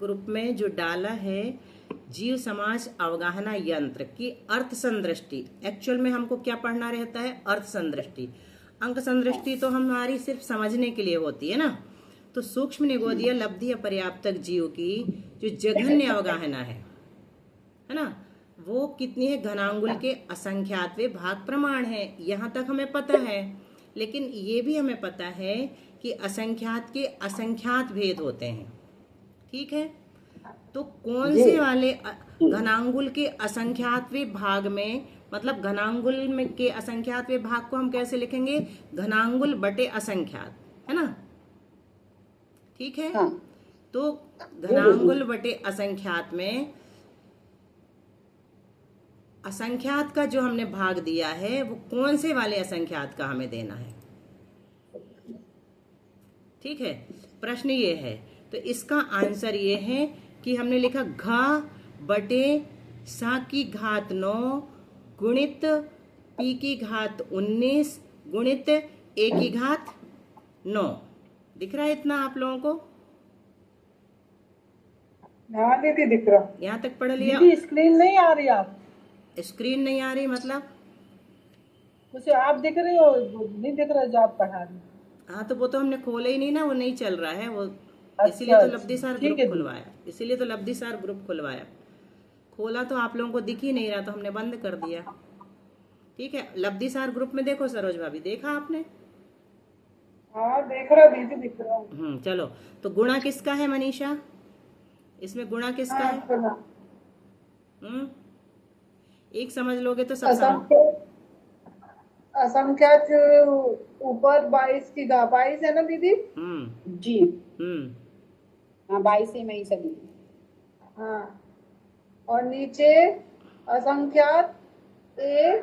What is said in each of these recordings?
Group में जो डाला है जीव समाज अवगाहना यंत्र की अर्थ संदृष्टि। एक्चुअल में हमको क्या पढ़ना रहता है? अर्थ संदृष्टि। अंक संदृष्टि तो हमारी सिर्फ समझने के लिए होती है ना। तो सूक्ष्म निगोदीय लब्धि अपर्याप्तक जीव की जो जघन्य अवगाहना है ना, वो कितनी है? घनांगुल के असंख्यातवे भाग प्रमाण है। यहाँ तक हमें पता है, लेकिन ये भी हमें पता है कि असंख्यात के असंख्यात भेद होते हैं। ठीक है, तो कौन से वाले घनांगुल के असंख्यातवे भाग में, मतलब घनांगुल में के असंख्यातवे भाग को हम कैसे लिखेंगे? घनांगुल बटे असंख्यात, है ना। ठीक है, हाँ। तो घनांगुल बटे असंख्यात में असंख्यात का जो हमने भाग दिया है वो कौन से वाले असंख्यात का हमें देना है? ठीक है, प्रश्न ये है। तो इसका आंसर ये है कि हमने लिखा घ बटे सा की घात 9 गुणित पी की घात 19 गुणित ए की घात 9। दिख रहा है इतना आप लोगों को? हाँ दीदी दिख रहा। यहाँ तक पढ़ लिया? दीदी स्क्रीन नहीं आ रही, आप स्क्रीन नहीं आ रही मतलब? मुझे आप दिख रहे हो, नहीं दिख रहा जो आप पढ़ा रहे हो। हाँ, तो वो तो हमने खोला ही नहीं ना, वो नहीं चल रहा है वो। इसीलिए अच्छा तो लब्धिसार ठीक ग्रुप है खुलवाया, इसीलिए तो लब्धिसार ग्रुप खुलवाया। खोला तो आप लोगों को दिख ही नहीं रहा, तो हमने बंद कर दिया। ठीक है, लब्धिसार ग्रुप में देखो सरोज भाभी, देखा आपने? हाँ देख रहा दीदी, दिख रहा हूँ। चलो, तो गुणा किसका है मनीषा? इसमें गुणा किसका है? एक समझ लोगे तो सब समझ। असंख्यात ऊपर 22 की 22 है ना दीदी? जी हाँ, 22 में ही सभी। हाँ, और नीचे असंख्यात ए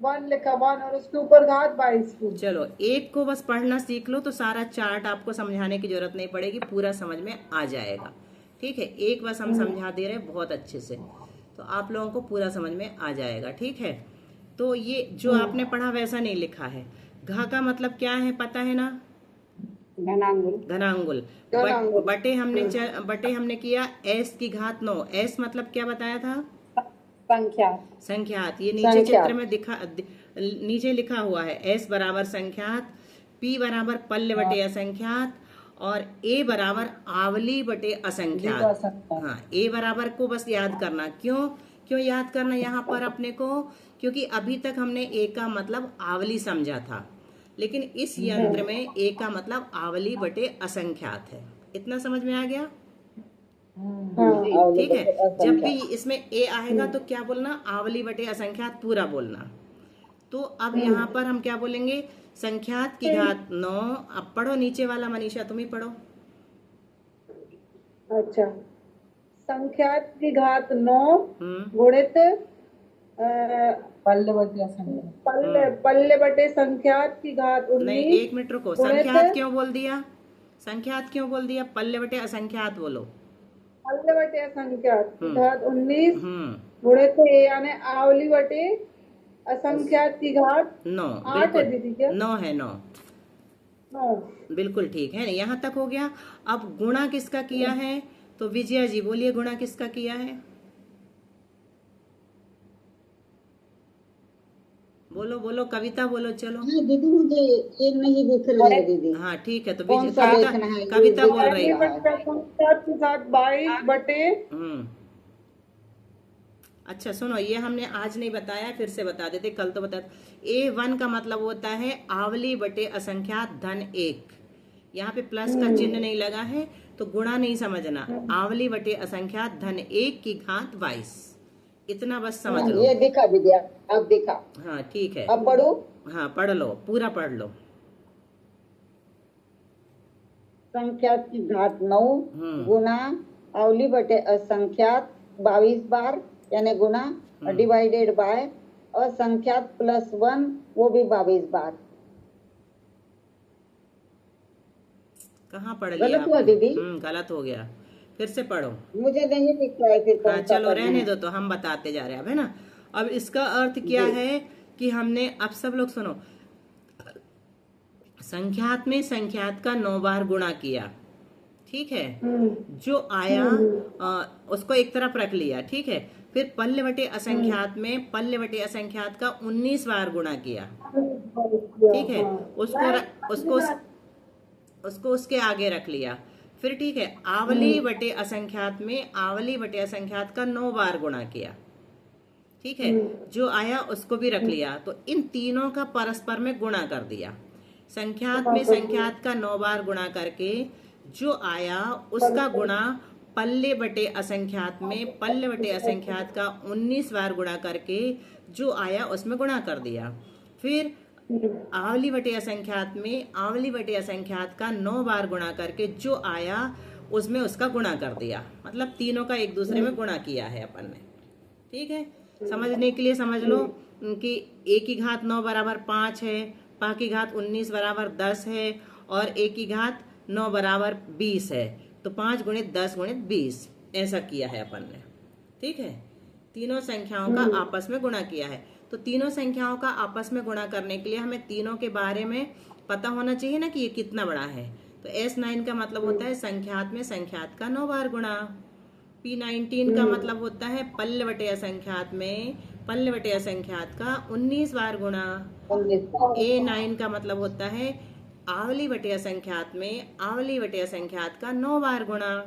1 लिखा 1 और उसके ऊपर घात 22 की। चलो, एक को बस पढ़ना सीख लो तो सारा चार्ट आपको समझाने की जरूरत नहीं पड़ेगी, पूरा समझ में आ जाएगा। ठीक है, एक बस हम समझा दे रहे हैं बहुत अच्छे से, तो आप लोगों को पूरा समझ में आ जाएगा। ठीक है, तो ये जो आपने पढ़ा वैसा नहीं लिखा है। घ का मतलब क्या है पता है ना? घनांगुल। घनांगुल बटे हमने किया एस की घात 9। एस मतलब क्या बताया था? संख्यात। संख्यात। ये नीचे चित्र में नीचे लिखा हुआ है एस बराबर संख्यात, पी बराबर पल्य बटे असंख्यात, और ए बराबर आवली बटे असंख्यात। हाँ, ए बराबर को बस याद करना। क्यों याद करना यहाँ पर अपने को? क्योंकि अभी तक हमने ए का मतलब आवली समझा था, लेकिन इस यंत्र में ए का मतलब आवली बटे असंख्यात है। इतना समझ में आ गया? ठीक है, जब भी इसमें ए आएगा तो क्या बोलना? आवली बटे असंख्यात पूरा बोलना। तो अब यहाँ पर हम क्या बोलेंगे? संख्यात की घात 9। अब पढ़ो नीचे वाला, मनीषा तुम ही पढ़ो। अच्छा, संख्यात की घात 9 गुणित पल्ले बटे संख्यात की घात 19। नहीं, एक मिनट रुको, संख्यात क्यों बोल दिया? संख्यात क्यों बोल दिया? पल्ले बटे असंख्यात बोलो। पल्ले बटे असंख्यात की घात 19 गुणित ए यानी आवली बटे असंख्यात की घात 9। 8 है दीदी क्या? 9 है, 9। बिल्कुल ठीक है, यहाँ तक हो गया। अब गुणा किसका किया है? तो विजया जी बोलिए, गुणा किसका किया है? बोलो बोलो, कविता बोलो। चलो दीदी, मुझे ये नहीं दिख रही है दीदी। हाँ ठीक है, तो कविता बोल रही है। 22 बटे। अच्छा सुनो, ये हमने आज नहीं बताया, फिर से बता देते, कल तो बता। A1 का मतलब होता है आवली बटे असंख्यात धन 1। यहाँ पे प्लस का चिन्ह नहीं लगा है तो गुणा नहीं समझना। आवली बटे असंख्यात धन 1 की घात 22, इतना बस समझ लो। ये देखा दीदी, अब देखा। हाँ ठीक है, अब पढ़ो। हाँ पढ़ लो, पूरा पढ़ लो। संख्यात की घात 9 गुना आवली बटे असंख्यात 22 बार, यानी गुना डिवाइडेड बाय असंख्यात प्लस 1, वो भी 22 बार। कहाँ पढ़ लिया? गलत हुआ दीदी? गलत हो गया, फिर से पढ़ो। मुझे नहीं दिख रहा है फिर। हाँ चलो रहने दो, तो हम बताते जा रहे हैं, अब है ना। अब इसका अर्थ क्या है कि हमने, अब सब लोग सुनो, संख्यात में संख्यात का 9 बार गुणा किया। ठीक है। जो आया उसको एक तरफ रख लिया, ठीक है। फिर पल्ले बटे असंख्यात में पल्ले बटे असंख्यात का 19 बार गुणा किया, ठीक है। उसको उसके आगे रख लिया। फिर ठीक है, आवली बटे असंख्यात में आवली बटे असंख्यात का 9 बार गुणा किया, ठीक है। जो आया उसको भी रख लिया। तो इन तीनों का परस्पर में गुणा कर दिया। संख्यात में संख्यात का 9 बार गुणा करके जो आया उसका गुणा पल्ले बटे असंख्यात में पल्ले बटे असंख्यात का 19 बार गुणा करके जो आया उसमें गुणा कर दिया। फिर आवली बटे असंख्यात में आवली बटे असंख्यात का 9 बार गुणा करके जो आया उसमें उसका गुणा कर दिया। मतलब तीनों का एक दूसरे में गुणा किया है अपन ने, ठीक है। समझने के लिए समझ लो कि a की घात 9 बराबर 5 है, पा की घात 19 बराबर 10 है और a की घात 9 बराबर 20 है। तो 5 गुणित 10 गुणित 20 ऐसा किया है अपन ने, ठीक है। तीनों संख्याओं का आपस में गुणा किया है। तो तीनों संख्याओं का आपस में गुणा करने के लिए हमें तीनों के बारे में पता होना चाहिए ना कि ये कितना बड़ा है। तो S9 का मतलब होता है संख्यात में संख्यात का 9 बार गुणा। P19 का मतलब होता है पल्ले बटे असंख्यात में पल्ले बटे असंख्यात का 19 बार गुणा। A9 का मतलब होता है आवली बटे असंख्यात में आवली बटे असंख्यात का 9 बार गुणा,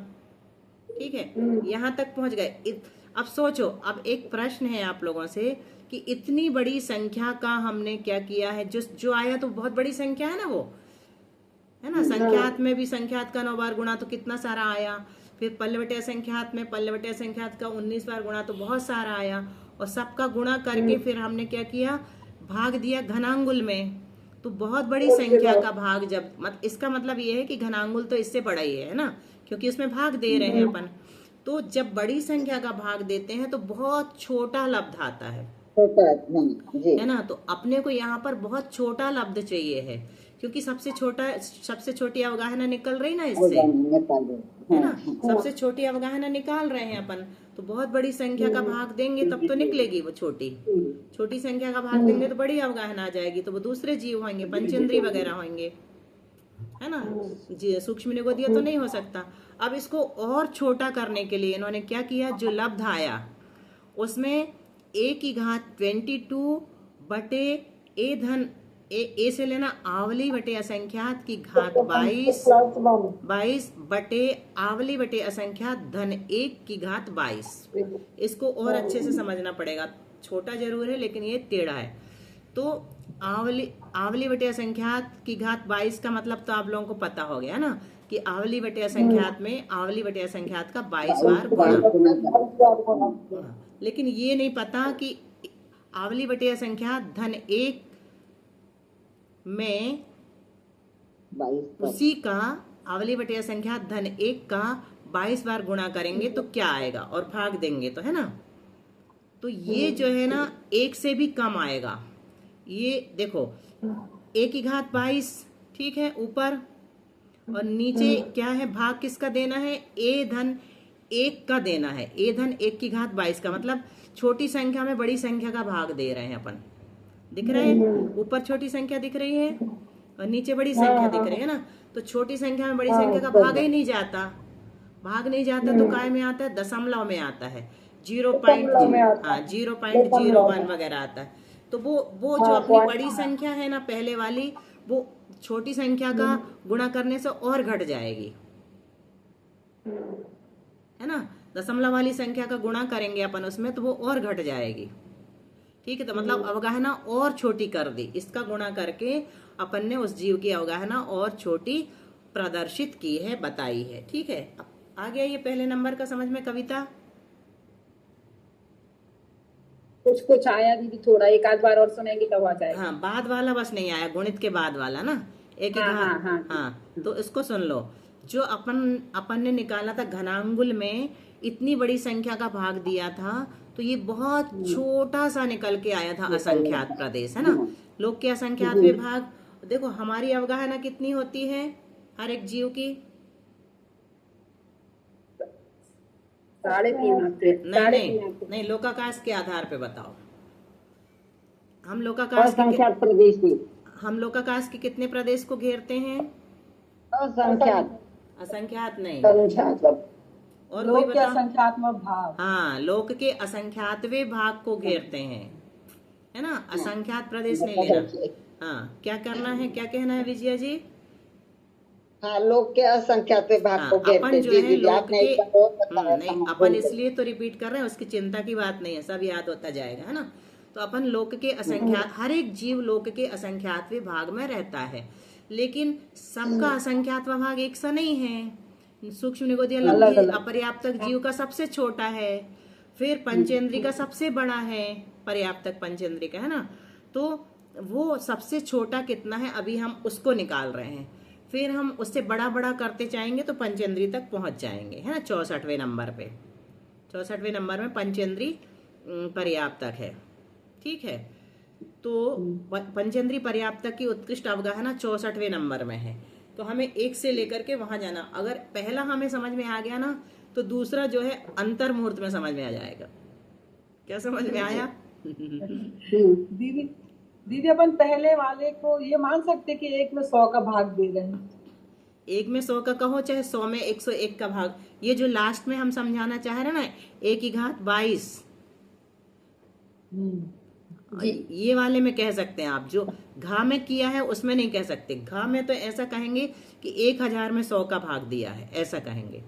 ठीक है। यहाँ तक पहुंच गए। अब सोचो, अब एक प्रश्न है आप लोगों से कि इतनी बड़ी संख्या का हमने क्या किया है। जो आया तो बहुत बड़ी संख्या है ना, वो है ना। संख्यात में भी संख्यात का 9 बार गुणा तो कितना सारा आया। फिर पल्ले बटे असंख्यात में पल्ले बटे असंख्यात का 19 बार गुणा तो बहुत सारा आया। और सबका गुणा करके फिर हमने क्या किया, भाग दिया घनांगुल में। तो बहुत बड़ी संख्या का भाग जब इसका मतलब ये है कि घनांगुल तो इससे बड़ा ही है ना, क्योंकि उसमें भाग दे रहे हैं अपन। तो जब बड़ी संख्या का भाग देते हैं तो बहुत छोटा लब्ध आता है ना। तो अपने को यहाँ पर बहुत छोटा लब्ध चाहिए है, क्योंकि सबसे छोटी अवगाहना निकल रही ना इससे, है ना। सबसे छोटी अवगाहना निकाल रहे हैं अपन। तो बहुत बड़ी संख्या का भाग देंगे तब तो निकलेगी वो छोटी संख्या का भाग देंगे तो बड़ी अवगाहना आ जाएगी। तो वो दूसरे जीव होंगे, पंचेंद्रिय वगैरह होंगे, है ना। सूक्ष्म निगोदीय तो नहीं हो सकता। अब इसको और छोटा करने के लिए इन्होंने क्या किया, जो लब्ध आया उसमें a की घात 22 बटे a धन ए से लेना आवली बटे असंख्यात की घात 22 बटे आवली बटे असंख्यात धन 1 की घात 22। इसको और अच्छे से समझना पड़ेगा, छोटा जरूर है लेकिन ये टेढ़ा है। तो आवली बटे असंख्यात की घात 22 का मतलब तो आप लोगों को पता हो गया ना कि आवली बटे असंख्यात में आवली बटे असंख्यात का 22 बार गुणा। लेकिन ये नहीं पता कि आवली बटे असंख्यात धन 1 में उसी का आवली बटे असंख्यात धन 1 का 22 बार गुणा करेंगे तो क्या आएगा, और भाग देंगे तो, है ना। तो ये जो है ना 1 से भी कम आएगा। ये देखो a की घात 22, ठीक है, ऊपर, और नीचे क्या है, भाग किसका देना है, a धन 1 का देना है। a धन 1 की घात 22 का मतलब छोटी संख्या में बड़ी संख्या का भाग दे रहे हैं अपन। दिख रहा है, ऊपर छोटी संख्या दिख रही है और नीचे बड़ी संख्या दिख रही है ना। तो छोटी संख्या में बड़ी संख्या का भाग ही नहीं जाता। तो काय में आता है, दशमलव में आता है, 0.01 वगैरह आता है। तो वो जो अपनी बड़ी संख्या है ना पहले वाली, वो छोटी संख्या का गुणा करने से और घट जाएगी, है ना। दशमलव वाली संख्या का गुणा करेंगे अपन उसमें तो वो और घट जाएगी, ठीक है। तो मतलब अवगाहना और छोटी कर दी, इसका गुणा करके अपन ने उस जीव की अवगाहना और छोटी प्रदर्शित की है, बताई है, ठीक है। अब आ गया ये पहले नंबर का समझ में कविता। कुछ आया दीदी, थोड़ा एक आध बार और सुनेंगे तब आ जाएगा। हाँ, बाद वाला बस नहीं आया, गुणित के बाद वाला ना, एक हाँ। तो इसको सुन लो। जो अपन ने निकाला था घनांगुल में, इतनी बड़ी संख्या का भाग दिया था, तो ये बहुत छोटा सा निकल के आया था असंख्यात प्रदेश, है ना। लोग के असंख्यात में भाग देखो, हमारी अवगाहना कितनी होती है हर एक जीव की, 3.5 नहीं, लोकाकाश के आधार पे बताओ। हम लोकाकाश के कितने प्रदेश को घेरते हैं, असंख्यात। असंख्यात नहीं। संख्यात और कोई लोक के बता। असंख्यात्मक भाग। हाँ, लोक के असंख्यातवें भाग को घेरते हैं, है ना, असंख्यात प्रदेश नहीं लेना। हाँ, क्या करना है, क्या कहना है विजया जी? हाँ, लोक के असंख्यात भाग हाँ, को अपन घेरते। जो जी है दीदी, लोक आपने के इसका बहुत बताया नहीं, था, अपन बोल दो। इसलिए तो रिपीट कर रहे हैं, उसकी चिंता की बात नहीं है, सब याद होता जाएगा, है ना। तो अपन लोक के असंख्यात, हर एक जीव लोक के असंख्यातवें भाग में रहता है, लेकिन सबका असंख्यातवा भाग एक सा नहीं है। सूक्ष्म निगोदिया लब्धि अपर्याप्तक जीव का सबसे छोटा है, फिर पंचेंद्री का सबसे बड़ा है, पर्याप्तक पंचेंद्री का, है ना। तो वो सबसे छोटा कितना है, अभी हम उसको निकाल रहे हैं, फिर हम उससे बड़ा बड़ा करते जाएंगे तो पंचेंद्री तक पहुंच जाएंगे, है ना। 64वें नंबर पे, 64वें नंबर में पंचेंद्री पर्याप्तक है, ठीक है। तो पंचेंद्री पर्याप्तक की उत्कृष्ट अवगाहना 64वें नंबर में है। तो हमें एक से लेकर के वहां जाना। अगर पहला हमें समझ में आ गया ना, तो दूसरा जो है अंतर मुहूर्त में समझ में आ जाएगा। क्या समझ में आया? दीदी दीदी, अपन पहले वाले को ये मान सकते कि 1 में 100 का भाग दे रहे हैं। 1 में 100 का कहो, चाहे 100 में 101 का भाग। ये जो लास्ट में हम समझाना चाह रहे हैं ना, 1 की घात 22, ये वाले में कह सकते हैं आप। जो घा में किया है उसमें नहीं कह सकते। घा में तो ऐसा कहेंगे कि 1000 में 100 का भाग दिया है, ऐसा कहेंगे।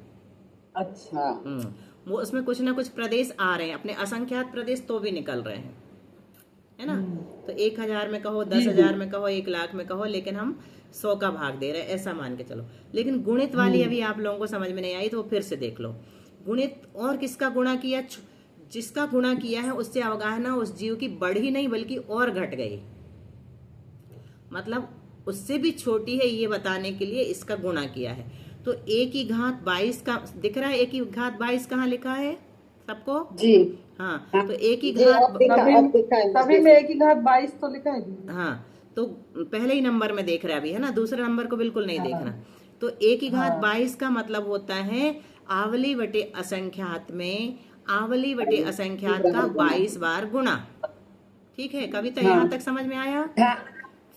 अच्छा। वो उसमें कुछ ना कुछ प्रदेश आ रहे हैं, अपने असंख्यात प्रदेश तो भी निकल रहे हैं, है ना। तो 1000 में कहो, 10,000 में कहो, 1,00,000 में कहो, लेकिन हम 100 का भाग दे रहे हैं, ऐसा मान के चलो। लेकिन गुणित वाली अभी आप लोगों को समझ में नहीं आई, तो फिर से देख लो। गुणित और किसका गुणा किया? जिसका गुणा किया है उससे अवगाहना उस जीव की बढ़ी नहीं बल्कि और घट गई, मतलब उससे भी छोटी है, ये बताने के लिए इसका गुणा किया है। तो 1 की घात 22 का दिख रहा है, 1 की घात 22 कहाँ लिखा है सबको? जी हाँ, तो 1 की जी, घात तभी में 1 की घात 22 तो लिखा है जी। हाँ, तो पहले ही नंबर में देख रहा है अभी, है ना, दूसरे नंबर को बिल्कुल नहीं देखना। तो 1 की घात 22 का मतलब होता है आवली बटे असंख्यात में आवली बटे असंख्यात का 22 बार गुणा। ठीक है, कविता यहाँ तक समझ में आया?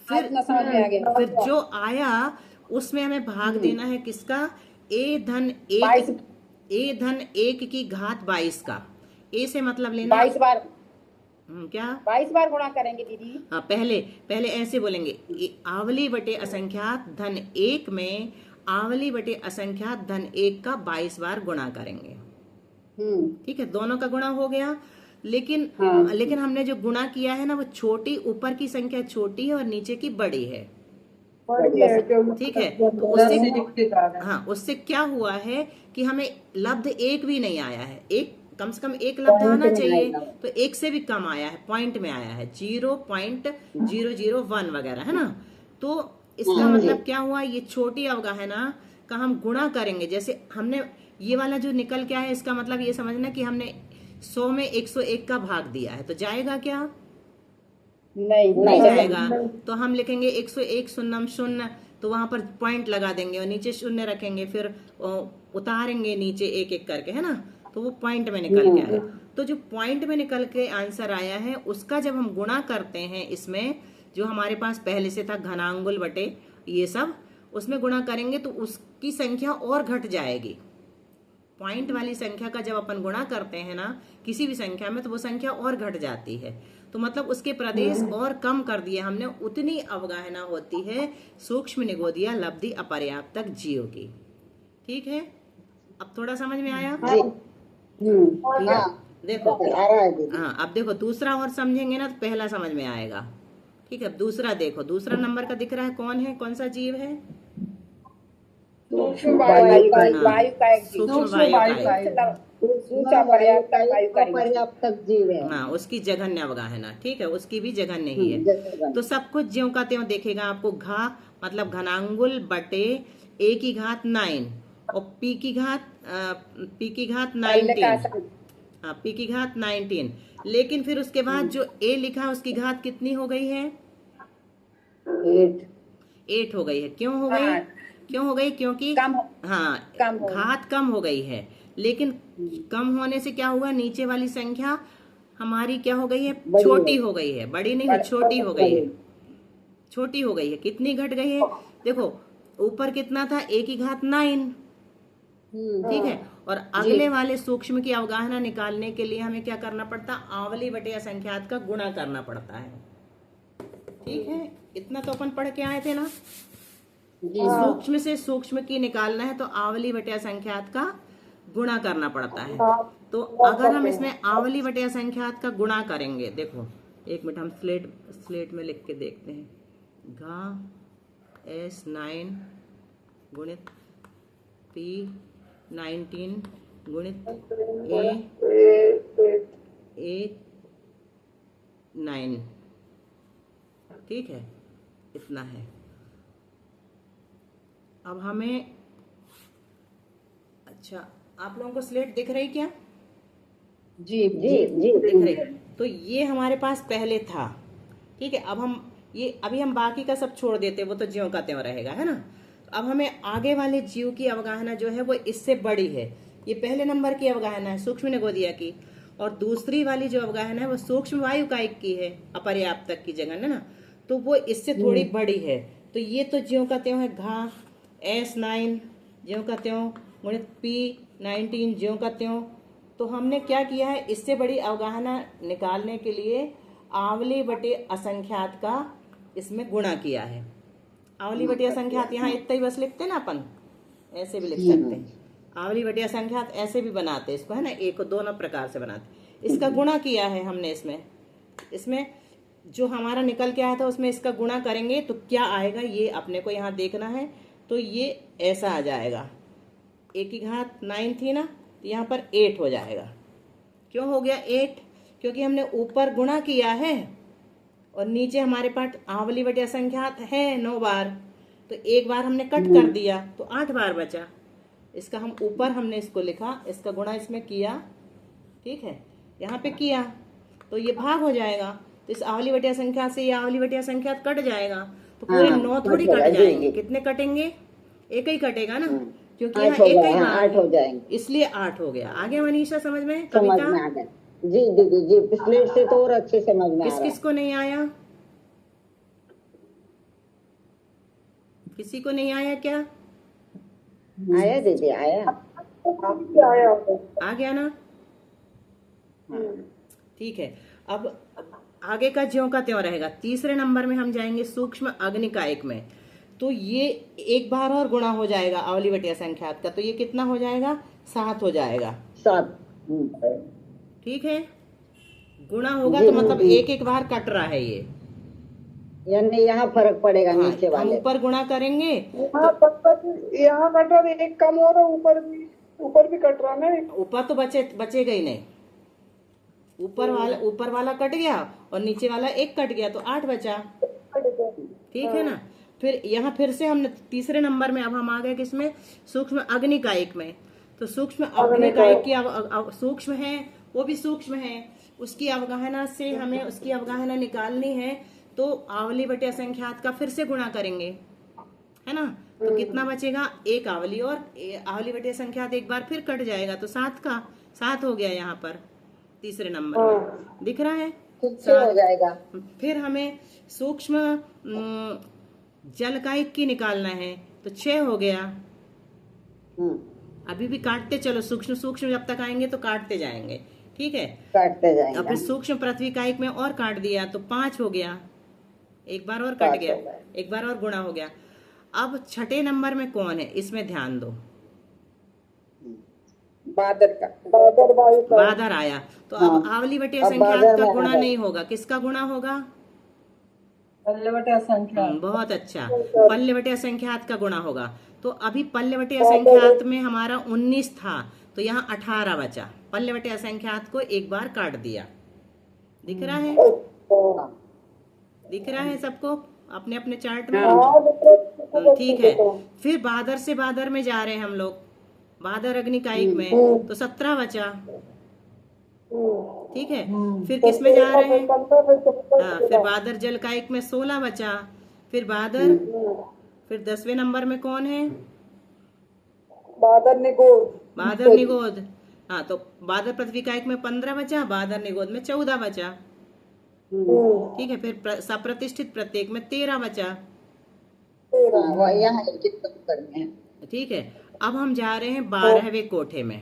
फिर समझ में आ गया। फिर जो आया उसमें हमें भाग देना है किसका? a धन 1 की घात 22 का। a से मतलब लेना 22 बार। क्या 22 बार गुणा करेंगे दीदी? हाँ, पहले ऐसे बोलेंगे, आवली बटे असंख्यात धन 1 में आवली बटे असंख्यात धन 1 का 22 बार गुणा करेंगे। ठीक है, दोनों का गुणा हो गया। लेकिन हमने जो गुणा किया है ना, वो छोटी, ऊपर की संख्या छोटी है और नीचे की बड़ी है। ठीक है, तो उससे क्या हुआ है कि हमें लब्ध 1 भी नहीं आया है। एक कम से कम 1 लब्ध आना चाहिए, तो 1 से भी कम आया है, पॉइंट में आया है 0.001 वगैरह, है ना। तो इसका मतलब क्या हुआ? ये छोटी अवगाहना का हम गुणा करेंगे। जैसे हमने ये वाला जो निकल के आया, इसका मतलब ये समझना कि हमने 100 में 101 का भाग दिया है, तो जाएगा क्या? नहीं जाएगा। तो हम लिखेंगे 101 शून्यम शून्य, तो वहां पर पॉइंट लगा देंगे और नीचे शून्य रखेंगे, फिर उतारेंगे नीचे एक एक करके, है ना। तो वो पॉइंट में निकल के आया। तो जो पॉइंट में निकल के आंसर आया है, उसका जब हम गुणा करते हैं, इसमें जो हमारे पास पहले से था घनांगुल बटे ये सब, उसमें गुणा करेंगे तो उसकी संख्या और घट जाएगी। पॉइंट वाली संख्या का जब अपन गुणा करते हैं ना किसी भी संख्या में, तो वो संख्या और घट जाती है। तो मतलब उसके प्रदेश और कम कर दिए हमने, उतनी अवगाहना होती है सूक्ष्म निगोदिया लब्धि अपर्याप्तक जीव की। ठीक है, अब थोड़ा समझ में आया? ठीक है, देखो हाँ, अब देखो दूसरा और समझेंगे ना तो पहला समझ में आएगा। ठीक है, अब दूसरा देखो, दूसरा नंबर का दिख रहा है, कौन है, कौन सा जीव है? सूक्ष्म वायु का एक जीव। सूक्ष्म वायु का पर्याप्तक जीव है। हाँ, उसकी जघन्य अवगाहना। ठीक है, उसकी भी जघन्य ही है। तो सब कुछ ज्यों का त्यों देखेगा आपको। घा मतलब घनांगुल बटे a की घात 9 और p की घात 19। हाँ, p की घात 19। लेकिन फिर उसके बाद जो a लिखा है उसकी घात कितनी हो गई है? 8 हो गई है। क्यों हो गई? क्योंकि घात कम हो गई है। लेकिन कम होने से क्या हुआ? नीचे वाली संख्या हमारी क्या हो गई है? छोटी हो गई है, बड़ी नहीं है, छोटी हो गई है। छोटी हो गई है। कितनी घट गई है? देखो ऊपर कितना था? a की घात 9, ठीक है। और अगले वाले सूक्ष्म की अवगाहना निकालने के लिए हमें क्या करना पड़ता, आवली बटे असंख्यात का गुणा करना पड़ता है। ठीक है, इतना तो अपन पढ़ के आए थे ना। सूक्ष्म से सूक्ष्म की निकालना है तो आवली बटे असंख्यात का गुणा करना पड़ता है। तो अगर हम इसमें आवली बटे असंख्यात का गुणा करेंगे, देखो एक मिनट हम स्लेट में लिख के देखते हैं। घा S9 गुणित P19 गुणित A9, ठीक है, इतना है। अब हमें, अच्छा आप लोगों को स्लेट दिख रही क्या? जी दिख रही। तो ये हमारे पास पहले था, ठीक है। अब हम ये अभी हम बाकी का सब छोड़ देते, वो तो ज्यों का त्यों रहेगा, है ना। अब हमें आगे वाले जीव की अवगाहना जो है वो इससे बड़ी है। ये पहले नंबर की अवगाहना है सूक्ष्म निगोदिया की, और दूसरी वाली जो अवगाहना है वो सूक्ष्म वायु कायिक की है, अपर्याप्तक की जगह, है ना। तो वो इससे थोड़ी बड़ी है। तो ये तो ज्यों का त्यों है, घा S9 ज्यों का त्यों गुणित P19 ज्यों का त्यों। तो हमने क्या किया है, इससे बड़ी अवगाहना निकालने के लिए आवली बटे असंख्यात का इसमें गुणा किया है। आवली बटे असंख्यात यहाँ इतना ही बस लिखते ना अपन, ऐसे भी लिख सकते हैं। आवली बटे असंख्यात ऐसे भी बनाते इसको, है ना, एक दोनों प्रकार से बनाते। इसका गुणा किया है हमने इसमें जो हमारा निकल के आया था उसमें इसका गुणा करेंगे तो क्या आएगा ये अपने को यहाँ देखना है। तो ये ऐसा आ जाएगा, 1 की घात 9 थी ना, तो यहाँ पर 8 हो जाएगा। क्यों हो गया 8? क्योंकि हमने ऊपर गुणा किया है और नीचे हमारे पास आवली बटे असंख्यात है 9 बार, तो एक बार हमने कट कर दिया तो 8 बार बचा। इसका हम ऊपर हमने इसको लिखा, इसका गुणा इसमें किया, ठीक है, यहाँ पे किया तो ये भाग हो जाएगा। तो इस आवली बटे असंख्यात से ये आवली बटे असंख्यात कट जाएगा, तो पूरे 9 थोड़ी कट जाएंगे, कितने कटेंगे? एक ही कटेगा ना, क्योंकि यहाँ एक ही मान 8 हो जाएंगे, इसलिए 8 हो गया। आगे मनीषा समझ में? समझ कविता में आ गया। जी दीदी जी, स्लेट से तो और अच्छे समझ में आ किस रहा किस को नहीं आया? किसी को नहीं आया क्या? है। आया दीदी, आया। आया होगा। आ गया ना? ठीक है। अब आगे का ज्यों का त्यों रहेगा। तीसरे नंबर में हम जाएंगे सूक्ष्म अग्निकायिक में। तो ये एक बार और गुणा हो जाएगा आवली बटे असंख्यात का, तो ये कितना हो जाएगा? 7 हो जाएगा। 7, ठीक है, गुणा होगा तो मतलब एक एक बार कट रहा है ये, यानी यहाँ फर्क पड़ेगा। हाँ, नीचे हम वाले ऊपर गुणा करेंगे यहाँ यहाँ कट रहा है, एक कम हो रहा है, ऊपर भी कट रहा है ना। ऊपर तो बचेगा ही नहीं। ऊपर वाला कट गया और नीचे वाला एक कट गया तो 8 बचा, ठीक है ना। फिर यहाँ फिर से हमने तीसरे नंबर में, अब हम आ गए किसमें? सूक्ष्म अग्निकायिक में। तो सूक्ष्म अग्निकायिक की सूक्ष्म है, वो भी सूक्ष्म है, उसकी अवगाहना से हमें उसकी अवगाहना निकालनी है। तो आवली बटे असंख्यात का फिर से गुणा करेंगे, है ना। तो कितना बचेगा? एक आवली, और आवली बटे असंख्यात एक बार फिर कट जाएगा तो 7 हो गया यहाँ पर तीसरे नंबर में, दिख रहा है? हो जाएगा। फिर हमें सूक्ष्म जलकायिक की निकालना है तो 6 हो गया। अभी भी काटते चलो, सूक्ष्म जब तक आएंगे तो काटते जाएंगे, ठीक है, काटते जाएंगे। अब फिर सूक्ष्म पृथ्वी कायिक में और काट दिया तो 5 हो गया, एक बार और कट गया, एक बार और गुणा हो गया। अब छठे नंबर में कौन है, इसमें ध्यान दो। बादर आया। तो अब आवली बटे असंख्यात का गुणा नहीं होगा, किसका गुणा होगा? पल्ले बटे असंख्यात। बहुत अच्छा, पल्ले बटे असंख्यात का गुणा होगा। तो अभी पल्ले बटे असंख्यात में हमारा 19 था तो यहाँ 18 बचा। पल्ले बटे असंख्यात को एक बार काट दिया, दिख रहा है? दिख रहा है सबको अपने अपने चार्ट में? ठीक है। फिर बादर से बादर में जा रहे हैं हम लोग, बादर अग्निकायिक में, तो 17 बचा, ठीक है। फिर किस में जा रहे हैं? हाँ, फिर बादर जलकायिक में 16 बचा। फिर फिर 10वें नंबर में कौन है? बादर निगोद। हाँ, तो बादर पृथ्वी कायिक में 15 बचा, बादर निगोद में 14 बचा, ठीक है। फिर सप्रतिष्ठित प्रत्येक में 13 बचा, यहाँ करने हैं। ठीक है। अब हम जा रहे हैं 12वें कोठे में।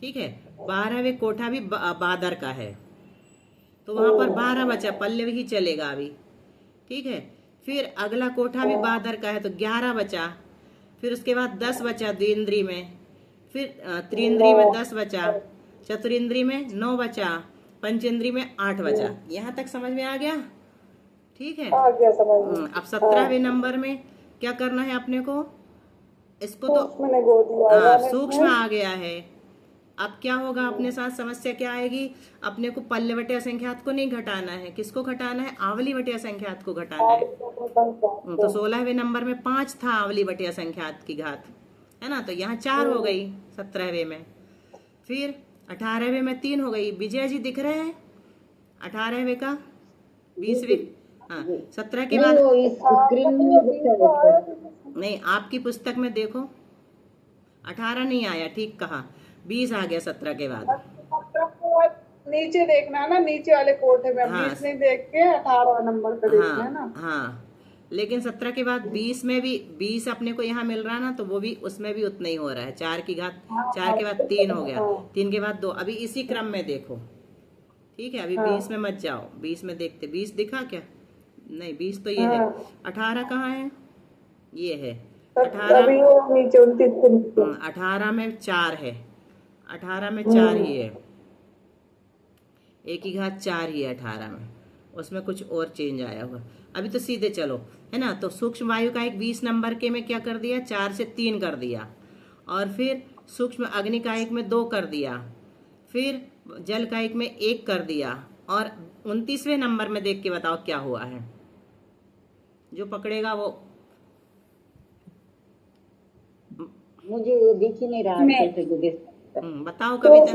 ठीक है, 12वें कोठा भी बादर का है, तो वहां पर 12 बचा, पल्लव ही चलेगा अभी। ठीक है, फिर अगला कोठा भी बादर का है तो 11 बचा, फिर उसके बाद 10 बचा द्विंद्री में, फिर त्रिंद्री में 10 बचा, चतुरिंद्री में 9 बचा, पंचेंद्री में 8 बचा। यहाँ तक समझ में आ गया? ठीक है, आ गया समझ। अब 17वें नंबर में क्या करना है अपने को? इसको तो मैंने गो दिया सूक्ष्म आ गया है। अब क्या होगा अपने साथ? समस्या क्या आएगी? अपने को पल्ले बटे असंख्यात को नहीं घटाना है, किसको घटाना है? आवली बटे असंख्यात को घटाना है। तो 16वें नंबर में 5 था आवली बटे असंख्यात की घात, है ना, तो यहाँ 4 हो गई 17वें में। फिर 18वें में 3 हो गई। विजय जी दिख रहे हैं 18वें का? 20वें, हाँ 17 के बाद नहीं, वो इस स्क्रीन में दिखता है। नहीं, आपकी पुस्तक में देखो 18 नहीं आया, ठीक कहा, 20 आ गया 17 के बाद। नीचे देखना है ना, नीचे वाले कोठे में। हाँ। 20 नहीं देख के 18 नंबर पे देखना है ना। हाँ, लेकिन 17 के बाद 20 में भी 20 अपने को यहाँ मिल रहा ना, तो वो भी उसमें भी उतना ही हो रहा है। 4 की घात 4 के बाद 3 हो गया, 3 के बाद 2। अभी इसी क्रम में देखो। ठीक है, अभी 20 में मत जाओ, 20 में देखते। 20 दिखा क्या? नहीं, 20 तो ये है। 18 कहाँ है? ये है 18। नीचे 29 के नीचे 18 में 4 है, 18 में 4 ही है, 1 की घात 4 ही है 18 में, उसमें कुछ और चेंज आया होगा। अभी तो सीधे चलो, है ना। तो सूक्ष्म वायु का एक 20 नंबर के में क्या कर दिया? 4 से 3 कर दिया, और फिर सूक्ष्म अग्नि का एक में 2 कर दिया, फिर जल का एक में 1 कर दिया, और 29वें नंबर में देख के बताओ क्या हुआ है। जो पकड़ेगा वो। मुझे वो दिख ही नहीं रहा कैसे जो देख सकता है। बताओ कविता।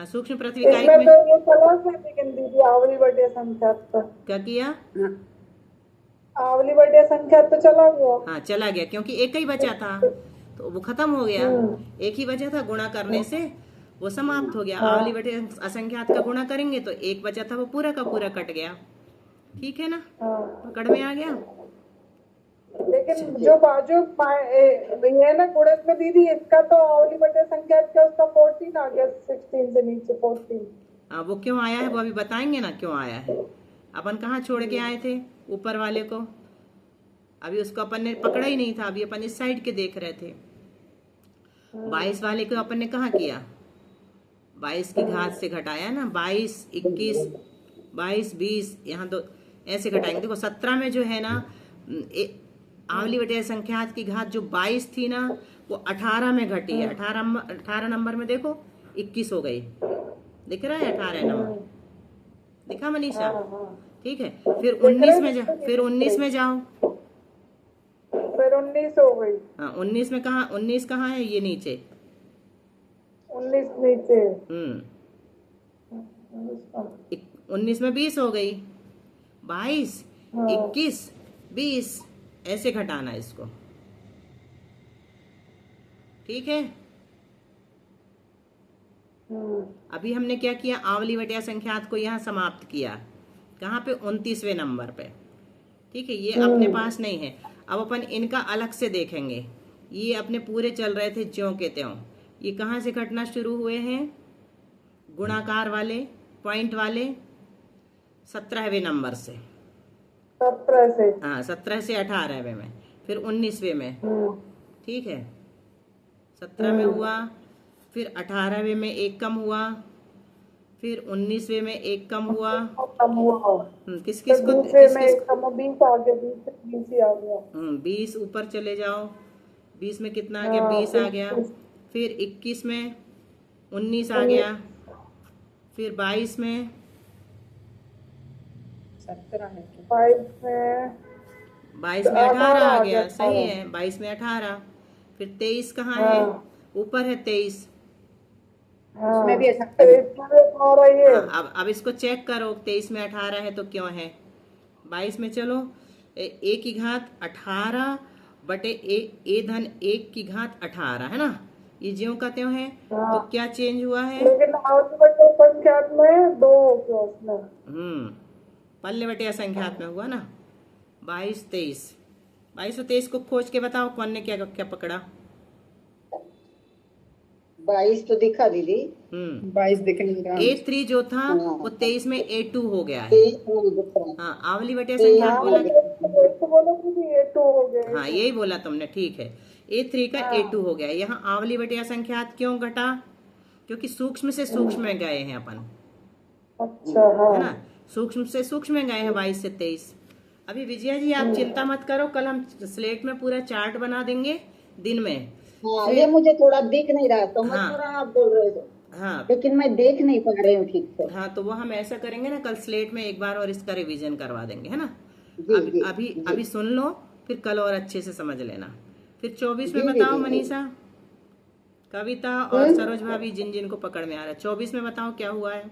सूक्ष्म पृथ्वी का एक में तो ये चला है, लेकिन दीदी आवली बटे संख्यात का क्या किया? आवली बटे संख्यात तो चला गया। हाँ, चला गया, क्योंकि एक ही बचा था तो वो खत्म हो गया। एक ही बचा था, गुणा करने से वो समाप्त हो गया। आवली बटे असंख्यात का गुणा करेंगे तो एक बचा था, वो पूरा का पूरा कट गया। ठीक है ना, पकड़ में आ गया। लेकिन जो बाजू ये ना गुणक में दीदी, इसका तो आवली बटे संख्यात का उसका 14 आ गया, 16 से नीचे 14। हाँ, वो क्यों आया है वो अभी बताएंगे ना, क्यों आया है। अपन कहाँ छोड़ के आए थे ऊपर वाले को? अभी उसको अपन ने पकड़ा ही नहीं था, अभी अपन इस साइड के देख रहे थे। 22 वाले को अपन ने कहाँ किया? 22 की घात से घटाया ना, 22, 21, 22, 20, यहाँ दो ऐसे घटाएंगे। देखो 17 में जो है ना, आवली बटे संख्यात की घात जो 22 थी ना, वो 18 में घटी है। 18 नंबर में देखो 21 हो गई। दिख रहा है 18 नंबर? दिखा मनीषा? ठीक है, फिर 19 में जाओ, फिर 19 में जाओ। फिर 19 हो गई। हाँ, 19 में कहा? 19 कहाँ है? ये नीचे 19 नीचे। 19 में 20 हो गई, 22, 21, 20, ऐसे घटाना इसको। ठीक है, अभी हमने क्या किया? आवली बटे असंख्यात को यहाँ समाप्त किया। कहाँ पे? 29वें नंबर पे। ठीक है, ये अपने पास नहीं है। अब अपन इनका अलग से देखेंगे। ये अपने पूरे चल रहे थे ज्यों के त्यों। ये कहाँ से घटना शुरू हुए हैं? गुणाकार वाले पॉइंट वाले 17वें नंबर से। 17 से, हाँ, 17 से 18वें में, फिर 19वें में। ठीक है, 17 में हुआ, फिर 18वें में 1 कम हुआ, फिर 19वें में 1 कम हुआ। किस किस को? दूसरे में 1 कम, 20 आ गया, 20 ही आ गया। 20 ऊपर चले जाओ, 20 में कितना आ गया? 20 आ गया। फिर 21 में 19 आ गया, फिर 22 में 17 है। 22 में 18 आ गया। सही है, 22 में 18। फिर 23 कहाँ है? ऊपर है 23। उसमें भी ऐसा अब इसको चेक करो, 23 में 18 है तो क्यों है? 22 में चलो, a की घात 18 बटे a धन 1 की घात 18 है ना, ये ज्यों का त्यों है। तो क्या चेंज हुआ है? लेकिन आवली बटे संख्यात में 2 हो गया उसमें। पल्ले बटे असंख्यात में हुआ ना, 22, 23। 2223 को खोज के बताओ कौन ने क्या क्या पकड़ा। 22 तो दिखा दीदी। 22 दिख नहीं रहा। A3 जो था हाँ। वो 23 में A2 हो गया है। 23 नहीं दिख रहा। हाँ, आवली बटे तेईस संख्या हाँ, बोला। तो बोलो दीदी ये 2 हो गए। हाँ, यही बोला तुमने, ठीक है। A3 का हाँ। A2 हो गया। यहाँ आवली बटे असंख्यात क्यों घटा? क्योंकि सूक्ष्म से सूक्ष्म में गए हैं अपन, अच्छा हाँ। है ना। सूक्ष्म से सूक्ष्म में गए हैं 22 से 23। अभी विजया जी आप चिंता मत करो, कल हम स्लेट में पूरा चार्ट बना देंगे दिन में। हाँ, फिर- ये मुझे थोड़ा दिख नहीं रहा, समझ हाँ। तो रहा आप बोल रहे हो, हाँ लेकिन मैं देख नहीं पा रही हूँ ठीक से। हाँ, तो वो हम ऐसा करेंगे ना, कल स्लेट में एक बार और इसका रिवीजन करवा देंगे, है ना। जी अभी जी अभी जी। अभी सुन लो, फिर कल और अच्छे से समझ लेना। फिर 24 में जी, बताओ जी, जी। मनीषा, कविता और सरोज भाभी, जिन जिन को पकड़ में आ रहा है। 24 में बताओ क्या हुआ है।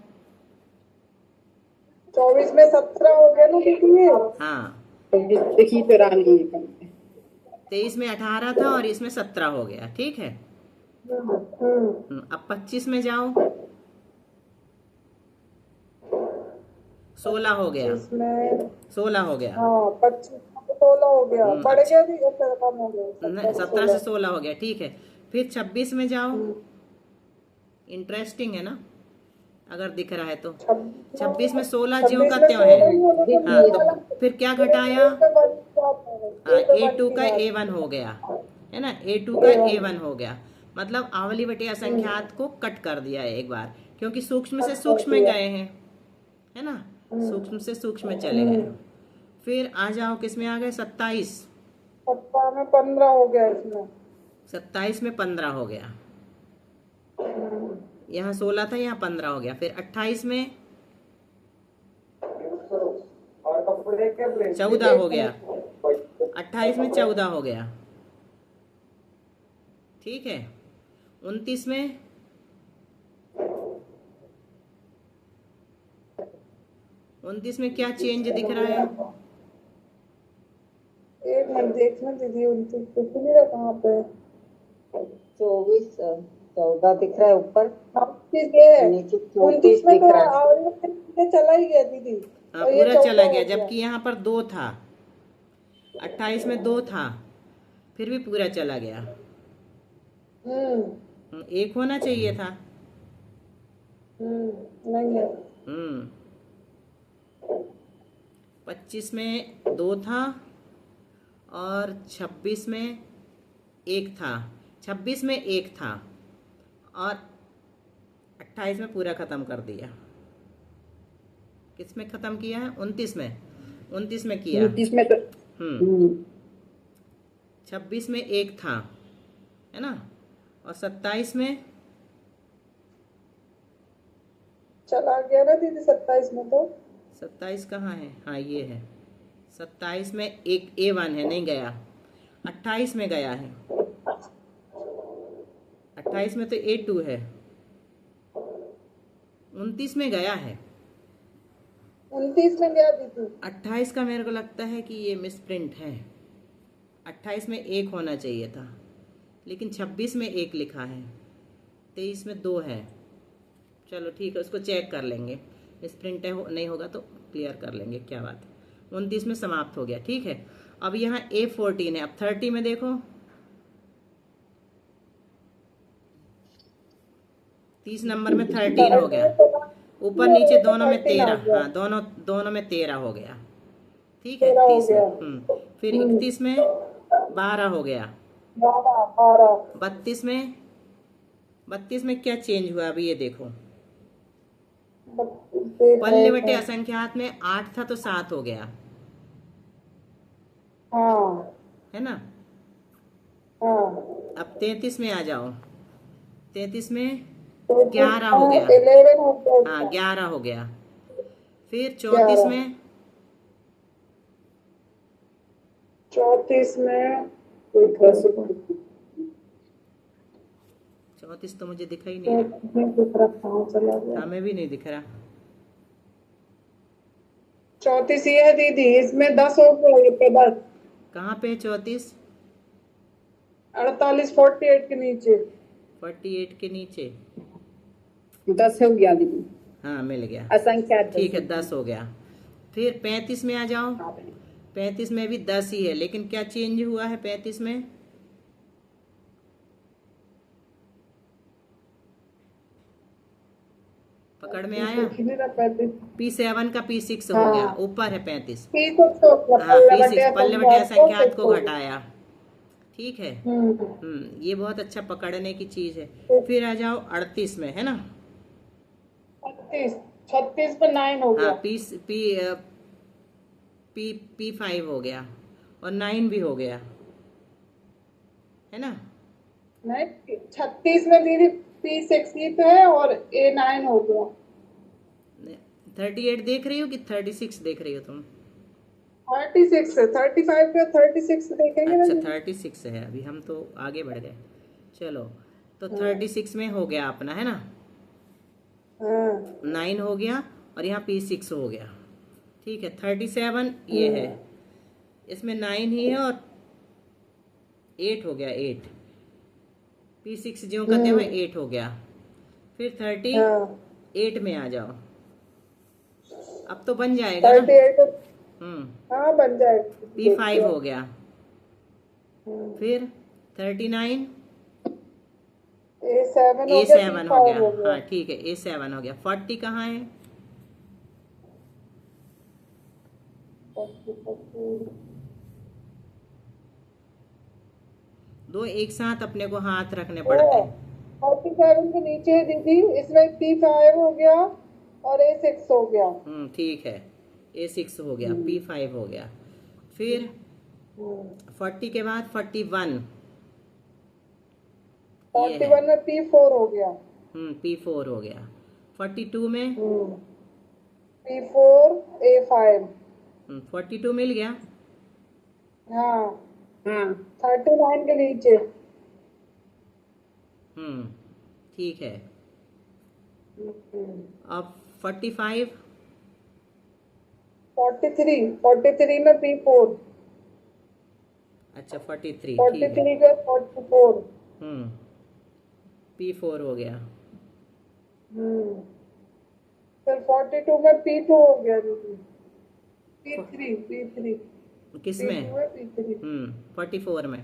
24 में 17 हो गया ना दीदी। हाँ, तो दिखी तो रहा नहीं है। 23 में 18 था और इसमें 17 हो गया, ठीक है। अब 25 में जाओ, 16 हो गया, इसमें 16 हो गया। हाँ 25 16 हो गया, बढ़ गया भी, अच्छा कम हो गया। 17 से 16 हो गया, ठीक है। फिर 26 में जाओ, इंटरेस्टिंग है ना, अगर दिख रहा है तो। 26 में 16 ज्यों का त्यों है। हाँ, तो फिर क्या घटाया? हाँ, A2 का A1 हो गया, है ना। A2 का A1 हो गया, मतलब आवली बटे असंख्यात को कट कर दिया है एक बार, क्योंकि सूक्ष्म से सूक्ष्म में गए हैं, है ना। सूक्ष्म से सूक्ष्म में चले गए। फिर आ जाओ, किस में आ गए? 27। 17 में 15 हो गया इसमें। 27 में 15 हो गया। यहाँ 16 था, यहाँ 15 हो गया। फिर 28 में 14 हो गया। 28 में 14 हो गया, ठीक है। 29 में 29 में क्या चेंज दिख रहा है? एक मिनट देखना दीदी, 29 कुछ नहीं रहा कहाँ पे। 24 14 दिख रहा है ऊपर, हाँ, 29 ये है। नीचे 29 34 में दिख तो रहा है। ये चला ही गया दीदी। हाँ, और ये पूरा 14 चला हो गया, जबकि यहाँ पर 2 था। 28 में 2 था, फिर भी पूरा चला गया। एक होना चाहिए था। नहीं है। 25 में 2 था और 26 में 1 था। 26 में 1 था और 28 में पूरा खत्म कर दिया। किस में खत्म किया है? 29 में। 29 में किया। 29 में तो 26 में 1 था, है ना। और 27 में चला गया ना दीदी 27 में तो। 27 कहाँ है? हाँ, ये है। 27 में एक A1 है, नहीं गया। 28 में गया है। 28 में तो A2 है। 29 में गया है। 29 में गया दीदी। 28 का मेरे को लगता है कि ये मिसप्रिंट है। 28 में 1 होना चाहिए था, लेकिन 26 में 1 लिखा है। 23 में 2 है। चलो ठीक है, उसको चेक कर लेंगे। मिसप्रिंट नहीं होगा तो क्लियर कर लेंगे, क्या बात है। 29 में समाप्त हो गया, ठीक है। अब यहाँ A14 है। अब 30 में देखो, 30 नंबर में 13 हो गया। ऊपर नीचे दोनों में 13। हाँ, दोनों में 13 हो गया, ठीक है। 30 में फिर 31 में 12 हो गया। 32 में क्या चेंज हुआ अभी ये देखो। पल्ले बटे असंख्यात में 8 था तो 7 हो गया, हाँ है ना। हाँ। अब 33 में आ जाओ। 33 में तो 11 हो गया। 11 हो गया। हाँ, 11 हो गया। फिर 34 में 34 में 34 तो मुझे दिखा ही नहीं रहा। दिख रहा कहाँ चला गया। हमें भी नहीं दिख रहा। 34 ये है दीदी, इसमें 10 हो गया, ये पे 10। कहाँ पे 34? 48 48 के नीचे। 48 के नीचे। 10 हो गया दीदी। हाँ, मिल गया, असंख्यात ठीक है। 10 हो गया। फिर 35 में आ जाओ। 35 में भी 10 ही है, लेकिन क्या चेंज हुआ है 35 में? पकड़ में आया? देख ही नहीं रहा 35। P7 का P6 हो हाँ। गया, ऊपर है 35। P तो हाँ, P6 पल्ले बटे संख्यात को को घटाया। ठीक है। ये बहुत अच्छा पकड़ने की चीज है। फिर आ जाओ 38 में, है ना? 36 पे 9 हो गया। हाँ, P5 हो गया और 9 भी हो गया, है ना? नहीं, 36 में दीदी P6 ही तो है और A9 हो गया। 38 देख रही हो कि 36 देख रही हो तुम? 36 है, 35 पे 36 देखेंगे ना अच्छा, दीदी? 36 है। अभी हम तो आगे बढ़ गए। चलो, तो 36 में हो गया अपना, है ना? हाँ 9 हो गया और यहाँ P6 हो गया। ठीक है। 37 ये है, इसमें 9 ही है और 8 हो गया, 8। P6 जो कहते हुए 8 हो गया। फिर 38 में आ जाओ। अब तो बन जाएगा ना? 38 हाँ बन जाएगा। P5 हो गया। फिर 39 A7 हो गया, A7 हो P5 गया। हो गया। हाँ ठीक है, A7 हो गया। 40 कहाँ है? 2 एक साथ अपने को हाथ रखने पड़ते हैं। 47 के नीचे है दीदी, इसमें P5 हो गया और A6 हो गया। ठीक है। A6 हो गया, P5 हो गया। फिर 40 के बाद 41 ये है। 41 में P4 हो गया। P4 हो गया। 42 में P4 A5 42 मिल गया। हाँ हाँ 39 के नीचे। ठीक है। अब 45 43 में P4 अच्छा 43 ठीक है। 43 के 44 P4 हो गया। फिर 42 में P2 हो गया दीदी। P3 किसमें? P2 है P3 44 में।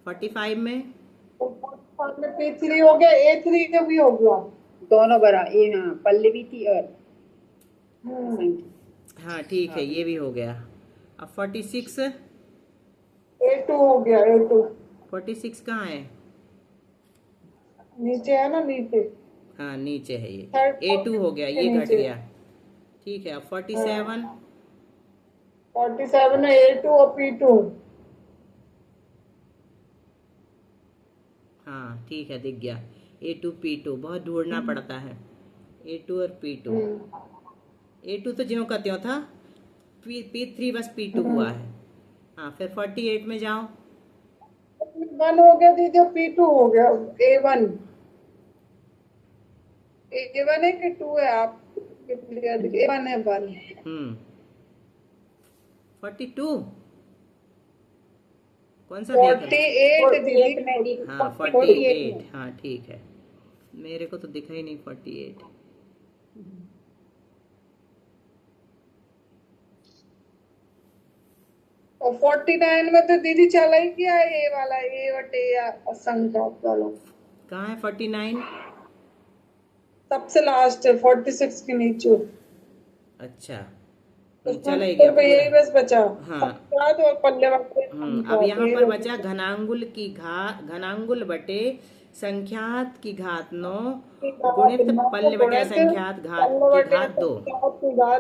45 में 45 में P3 हो गया, A3 का भी हो गया। दोनों बरा ये हाँ पल्लवी थी और संख्या। हाँ ठीक है, ये भी हो गया। अब 46 A2 हो गया, A2 46 कहाँ है? नीचे है ना, नीचे। हाँ नीचे है ये। Third A2 हो गया, ये घट नीचे। गया। ठीक है। अब 47 47 में A2 और P2 हाँ ठीक है, दिख गया। A2 P2 बहुत ढूंढना पड़ता है। A2 और P2 A2 तो ज्यों का त्यों था। P3 बस P2 हुआ है। हाँ फिर 48 में जाओ। 1 हो गया दीदी, P2 हो गया। A1 है कि 2 है? आप A1 है 1। 42 कौन सा देख रहे? 48 दीदी। में दी हाँ 48 48 हाँ ठीक है। मेरे को तो दिखा ही नहीं 48। और 49 में तो दीदी चला ही गया ये वाला, ये बटे या संख्यात वाला। कहाँ है 49? सबसे लास्ट है 46 के नीचे। अच्छा उसमें चला ही तो गया यही पूरा। बस बचा। हाँ। संख्यात और पल्ले बटे अब यहाँ पर बचा घनांगुल बटे संख्यात की घात 9 गुणित पल्ले बटे संख्यात की घात 2।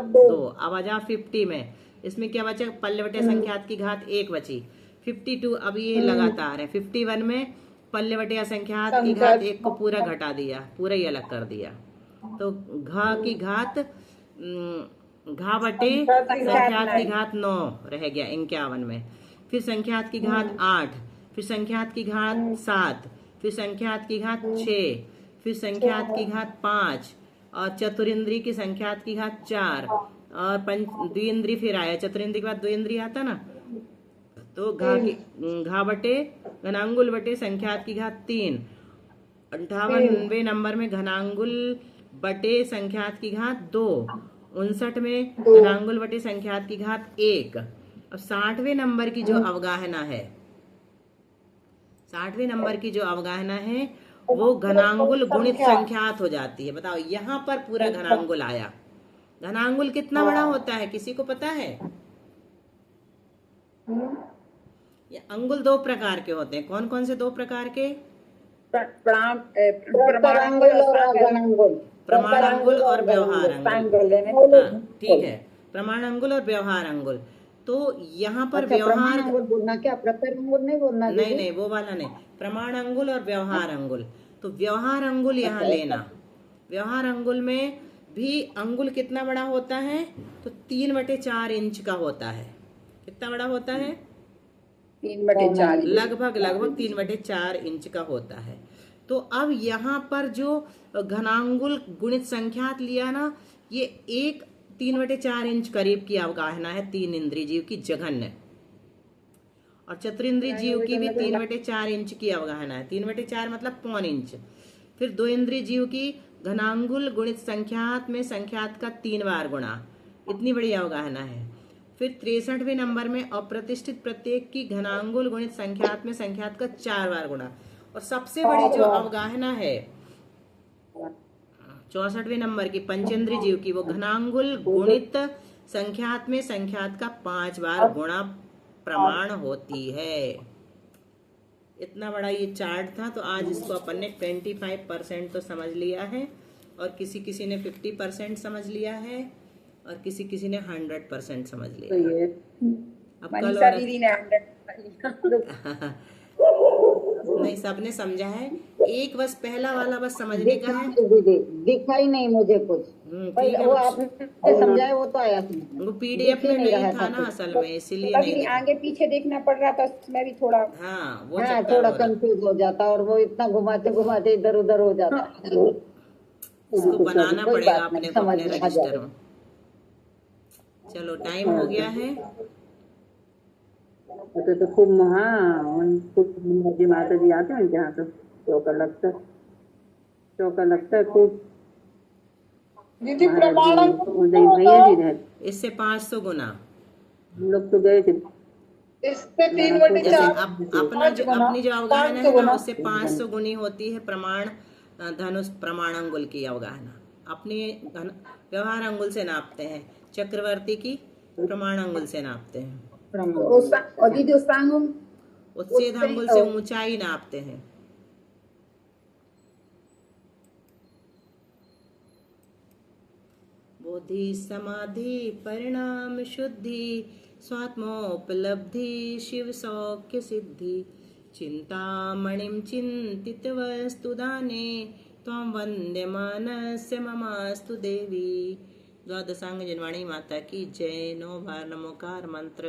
दो। अब आ जाओ 50 में। इसमें क्या बचा? पल्ले बटे संख्यात की घात 1 बची। 52 अब ये लगातार है। 51 में पल्ले बटे संख्यात की घात 1 को पूरा घटा दिया, पूरा ही अलग कर दिया। तो घा की घात घा बटे संख्यात की घात 9 रह गया 51 में। फिर संख्यात की घात 8, फिर संख्यात की घात 7, फिर संख्यात की घात 6, फिर संख्यात की घात 5 और चतुरिंद्री की संख्यात की घात 4 और द्विइंद्री फिर आया। चतुरिंद्री के बाद द्विइंद्री आता ना, तो घा बटे घनांगुल बटे संख्यात की घात 3। 58वें नंबर में घनांगुल बटे संख्यात की घात 2 59 में घनांगुल बटे संख्यात की घात 1। अब 60वें नंबर की जो अवगाहना है, 60वें नंबर की जो अवगाहना है वो घनांगुल गुणित संख्यात हो जाती है। बताओ यहाँ पर पूरा घनांगुल आया। घनांगुल कितना बड़ा होता है, किसी को पता है? ये अंगुल 2 प्रकार के होते हैं। कौन कौन से 2 प्रकार के? प्रमाणांगुल और अघनांगुल। प्रमाण अंगुल और व्यवहार अंगुल। हाँ, ठीक है, प्रमाण अंगुल और व्यवहार अंगुल। तो यहाँ पर अच्छा, व्यवहार प्रमाण अंगुल बोलना, क्या प्रतर अंगुल नहीं बोलना? नहीं नहीं, वो वाला नहीं, प्रमाण अंगुल और व्यवहार अंगुल। तो व्यवहार अंगुल यहाँ लेना। व्यवहार अंगुल में भी अंगुल कितना बड़ा होता है? तो 3/4 इंच का होता है। कितना बड़ा होता है? 3/4। लगभग 3/4 इंच का होता है। तो अब यहाँ पर जो घनांगुल गुणित संख्यात लिया ना, ये 3/4 इंच करीब की अवगाहना है 3 इंद्रिय जीव की जघन्य, और चतुरिंद्रिय जीव की भी 3/4 इंच की अवगाहना है। 3/4 मतलब 0.25 इंच। फिर 2 इंद्रिय जीव की घनांगुल गुणित संख्यात में संख्यात का 3 बार गुणा, इतनी बड़ी अवगाहना है। फिर 63वें नंबर में अप्रतिष्ठित प्रत्येक की घनांगुल गुणित संख्यात में संख्यात का 4 बार गुणा। और सबसे बड़ी जो अवगाहना है 64वें नंबर की पंचेंद्रिय जीव की, वो घनांगुल गुणित संख्यात में संख्यात का 5 बार गुणा प्रमाण होती है। इतना बड़ा ये चार्ट था। तो आज इसको अपन ने 25% तो समझ लिया है, और किसी किसी ने 50% समझ लिया है, और किसी किसी ने 100% समझ लिया है। अब कल मनीषा दीदी ने 100 नहीं, सबने समझा है। एक बस पहला वाला बस समझने का है। दिखा ही नहीं मुझे कुछ। ठीक है, वो आपने समझाया वो तो आया था, वो पीडीएफ में नहीं था ना असल में, इसीलिए नहीं दीदी दिखा। आगे पीछे देखना पड़ रहा था, उसमें भी थोड़ा हाँ, वो हाँ, चक्कर थोड़ा हो रहा। कंफ्यूज हो जाता, और वो इतना घुमाते घुमाते इधर उधर हो जाता। इसको बनाना कोई पड़ेगा बात नहीं, अपने को समझ अपने आ रजिस्टर जाएगा। में। चलो, टाइम हो गया है। तो खूप खूप माझी माता जी आते हैं यहाँ तो चौका लगता है खूब। दीदी प्रमाण अंगुल उदय भैया जी रहते, इससे 500 गुना। हम लोग तो गए थे। इससे जैसे 3/4 अपनी जो अवगाहना है ना, उससे 500 गुनी होती है प्रमाण धनुष प्रमाण अंगुल की अवगाहना। अपनी व्यवहार अंगुल से नापते हैं, चक्रवर्ती की प्रमाण अंगुल से नापते हैं, और दीदी उच्छेद अंगुल से ऊंचाई नापते हैं। बोधि समाधि परिणाम शुद्धि स्वात्मोपलब्धि शिव सौख्य सिद्धि चिंतामणिं चिंतित वस्तु दाने त्वं वंद्यमानस्य ममास्तु देवी। द्वादशांग जनवाणी माता की जय। 9 बार नमोकार मंत्र।